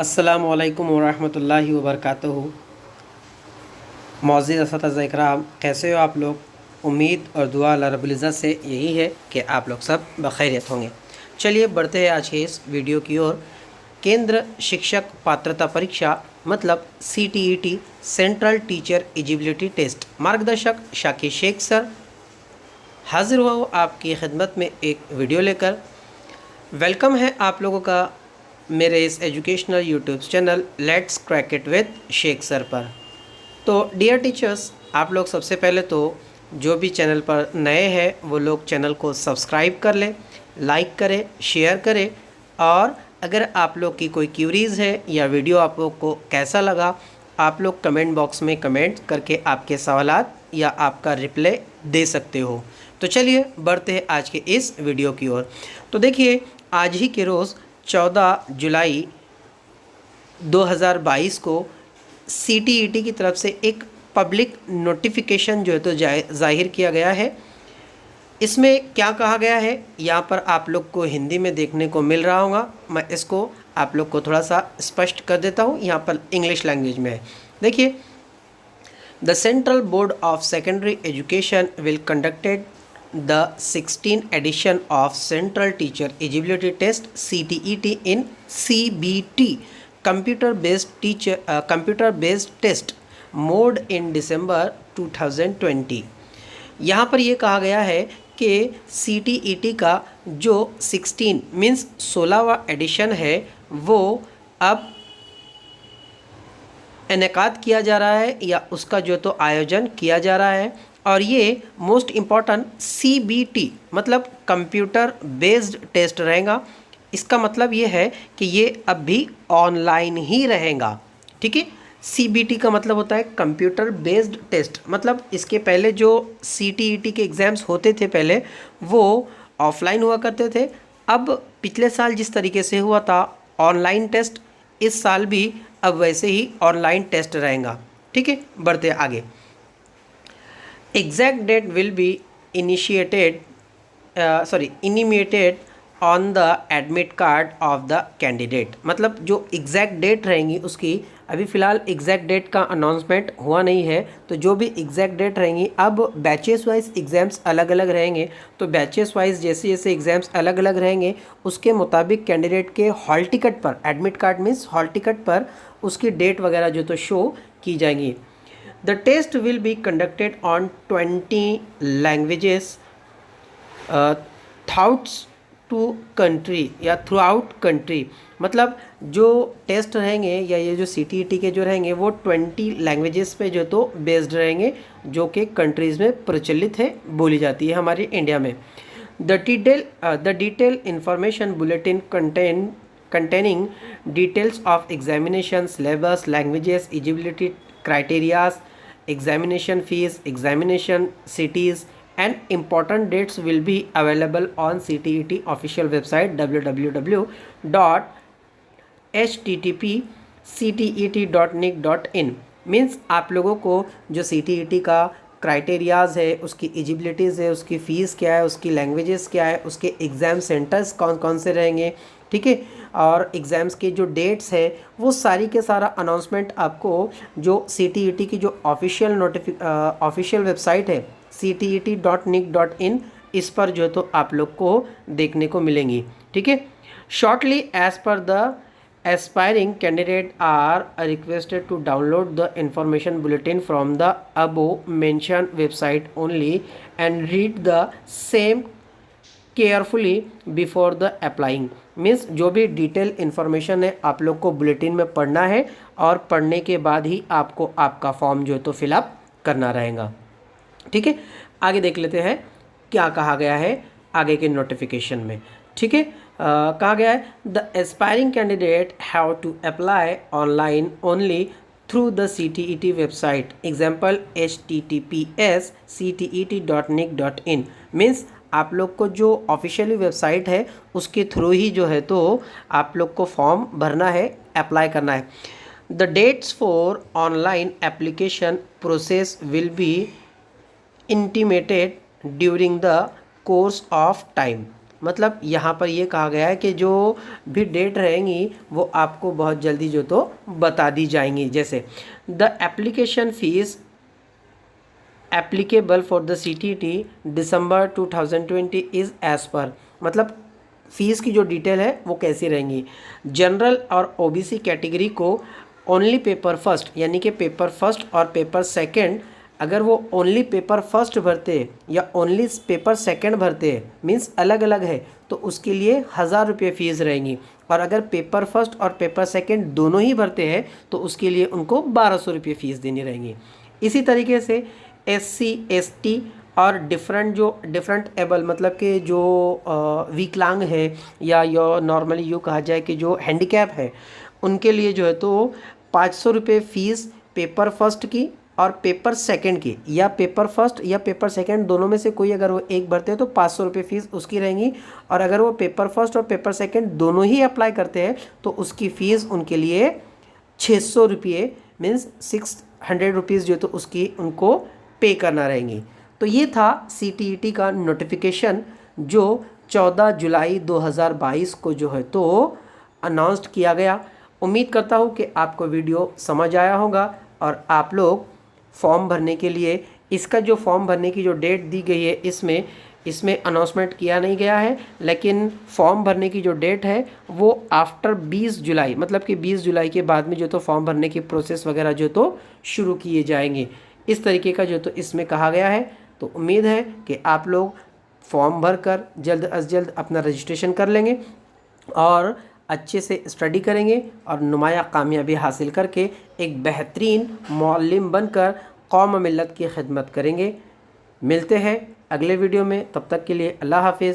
अस्सलामु अलैकुम वरहमतुल्लाहि वबरकातुहू। मौज़ूद असतज़ा इकराम, कैसे हो आप लोग? उम्मीद और दुआ अल्लाह रब्बुल इज़्ज़त से यही है कि आप लोग सब बखैरियत होंगे। चलिए बढ़ते हैं आज के इस वीडियो की ओर। केंद्र शिक्षक पात्रता परीक्षा मतलब CTET central teacher eligibility test मार्गदर्शक शाकिर शेख सर हाज़िर हुआ हूँ आपकी खिदमत में एक वीडियो लेकर। वेलकम है आप लोगों का मेरे इस educational YouTube channel let's crack it with Sheikh sir पर। तो डियर टीचर्स, आप लोग सबसे पहले तो जो भी चैनल पर नए हैं वो लोग चैनल को सब्सक्राइब कर लें, लाइक करें, शेयर करें। और अगर आप लोग की कोई क्यूरीज़ है या वीडियो आप लोग को कैसा लगा, आप लोग कमेंट बॉक्स में कमेंट करके आपके सवालात या आपका रिप्लाई दे सकते हो। तो चलिए बढ़ते हैं आज के इस वीडियो की ओर। तो देखिए, आज ही के रोज़ 14 जुलाई 2022 को CTET की तरफ से एक पब्लिक नोटिफिकेशन जो है तो जाहिर किया गया है। इसमें क्या कहा गया है यहाँ पर आप लोग को हिंदी में देखने को मिल रहा होगा। मैं इसको आप लोग को थोड़ा सा स्पष्ट कर देता हूँ, यहाँ पर इंग्लिश लैंग्वेज में है। देखिए, the central board of secondary education will conducted the 16th edition of Central Teacher Eligibility Test CTET in CBT computer based test mode in December 2020। यहाँ पर ये कहा गया है कि CTET का जो 16 मीन्स 16वां एडिशन है वो अब इनेकाद किया जा रहा है या उसका जो तो आयोजन किया जा रहा है। और ये मोस्ट इम्पॉर्टेंट CBT मतलब कंप्यूटर बेस्ड टेस्ट रहेगा। इसका मतलब ये है कि ये अब भी ऑनलाइन ही रहेगा। ठीक है, CBT का मतलब होता है कंप्यूटर बेस्ड टेस्ट। मतलब इसके पहले जो CTET के एग्ज़ाम्स होते थे पहले वो ऑफलाइन हुआ करते थे। अब पिछले साल जिस तरीके से हुआ था ऑनलाइन टेस्ट, इस साल भी अब वैसे ही ऑनलाइन टेस्ट रहेगा। ठीक है, बढ़ते आगे। Exact date will be intimated on the admit card of the candidate। मतलब जो एग्जैक्ट डेट रहेंगी उसकी अभी फ़िलहाल एग्जैक्ट डेट का अनाउंसमेंट हुआ नहीं है। तो जो भी एग्जैक्ट डेट रहेंगी, अब बैचेस वाइज एग्ज़ाम्स अलग अलग रहेंगे। तो बैचेस वाइज जैसे जैसे एग्ज़ाम्स अलग अलग रहेंगे उसके मुताबिक कैंडिडेट के हॉल टिकट पर, admit card means hall ticket पर उसकी डेट वगैरह जो तो शो की जाएंगी। The test will be conducted on 20 languages throughout country। मतलब जो टेस्ट रहेंगे या ये जो CTET के जो रहेंगे वो 20 लैंग्वेजेस पे जो तो बेस्ड रहेंगे, जो कि कंट्रीज़ में प्रचलित है, बोली जाती है हमारी इंडिया में। The detail information bulletin containing details of examination syllabus, languages, eligibility criteria, examination fees, examination cities and important dates will be available on CTET official website www.http://ctet.nic.in। Means आप लोगों को जो CTET का क्राइटेरियाज़ है, उसकी eligibilities है, उसकी fees क्या है, उसकी लैंग्वेजेस क्या है, उसके एग्ज़ाम सेंटर्स कौन कौन से रहेंगे, ठीक है, और एग्ज़ाम्स के जो डेट्स है वो सारी के सारा अनाउंसमेंट आपको जो CTET की जो ऑफिशियल वेबसाइट है ctet.nic.in, इस पर जो तो आप लोग को देखने को मिलेंगी। ठीक है, shortly as per the aspiring candidate are requested to download the information bulletin from the above mentioned website only and read the same carefully before the applying. Means जो भी डिटेल इन्फॉर्मेशन है आप लोग को बुलेटिन में पढ़ना है और पढ़ने के बाद ही आपको आपका फॉर्म जो है तो फिलअप करना रहेगा। ठीक है, आगे देख लेते हैं क्या कहा गया है आगे के नोटिफिकेशन में। ठीक है, कहा गया है the aspiring candidate have to apply online only through the CTET website example https://ctet.nic.in। Means आप लोग को जो ऑफिशियली वेबसाइट है उसके थ्रू ही जो है तो आप लोग को फॉर्म भरना है, अप्लाई करना है। The dates for online application process will be intimated during the course of time. मतलब यहाँ पर ये कहा गया है कि जो भी डेट रहेंगी वो आपको बहुत जल्दी जो तो बता दी जाएंगी। जैसे the application fees applicable for the CTET December 2020 is as per, मतलब फ़ीस की जो डिटेल है वो कैसी रहेंगी। जनरल और OBC कैटेगरी को ओनली पेपर फर्स्ट, यानी कि पेपर फर्स्ट और पेपर सेकंड, अगर वो ओनली पेपर फर्स्ट भरते या ओनली पेपर सेकंड भरते मीन्स अलग अलग है तो उसके लिए 1000 रुपये फ़ीस रहेंगी। और अगर पेपर फर्स्ट और पेपर सेकंड दोनों ही भरते हैं तो उसके लिए उनको 1200 रुपये फ़ीस देनी रहेंगी। इसी तरीके से SC ST और डिफरेंट एबल, मतलब कि जो विकलांग है या नॉर्मली यूँ कहा जाए कि जो हैंडीकैप है, उनके लिए जो है तो 500 रुपये फ़ीस पेपर फर्स्ट की और पेपर सेकंड की, या पेपर फर्स्ट या पेपर सेकंड दोनों में से कोई अगर वो एक भरते हैं तो 500 रुपये फ़ीस उसकी रहेंगी। और अगर वो पेपर फर्स्ट और पेपर सेकंड दोनों ही अप्लाई करते हैं तो उसकी फ़ीस उनके लिए 600 रुपये मीन्स 600 रुपीज़ जो तो उसकी उनको पे करना रहेंगी। तो ये था CTET का नोटिफिकेशन जो 14 जुलाई 2022 को जो है तो अनाउंस्ड किया गया। उम्मीद करता हूँ कि आपको वीडियो समझ आया होगा और आप लोग फॉर्म भरने के लिए, इसका जो फॉर्म भरने की जो डेट दी गई है इसमें अनाउंसमेंट किया नहीं गया है, लेकिन फॉर्म भरने की जो डेट है वो आफ्टर 20 जुलाई, मतलब कि 20 जुलाई के बाद में जो तो फॉर्म भरने की प्रोसेस वगैरह जो तो शुरू किए जाएंगे। इस तरीके का जो तो इसमें कहा गया है। तो उम्मीद है कि आप लोग फॉर्म भर कर जल्द अज जल्द अपना रजिस्ट्रेशन कर लेंगे और अच्छे से स्टडी करेंगे और नुमाया कामयाबी हासिल करके एक बेहतरीन मौल्लिम बनकर कौम मिल्लत की खिदमत करेंगे। मिलते हैं अगले वीडियो में, तब तक के लिए अल्लाह हाफिज़।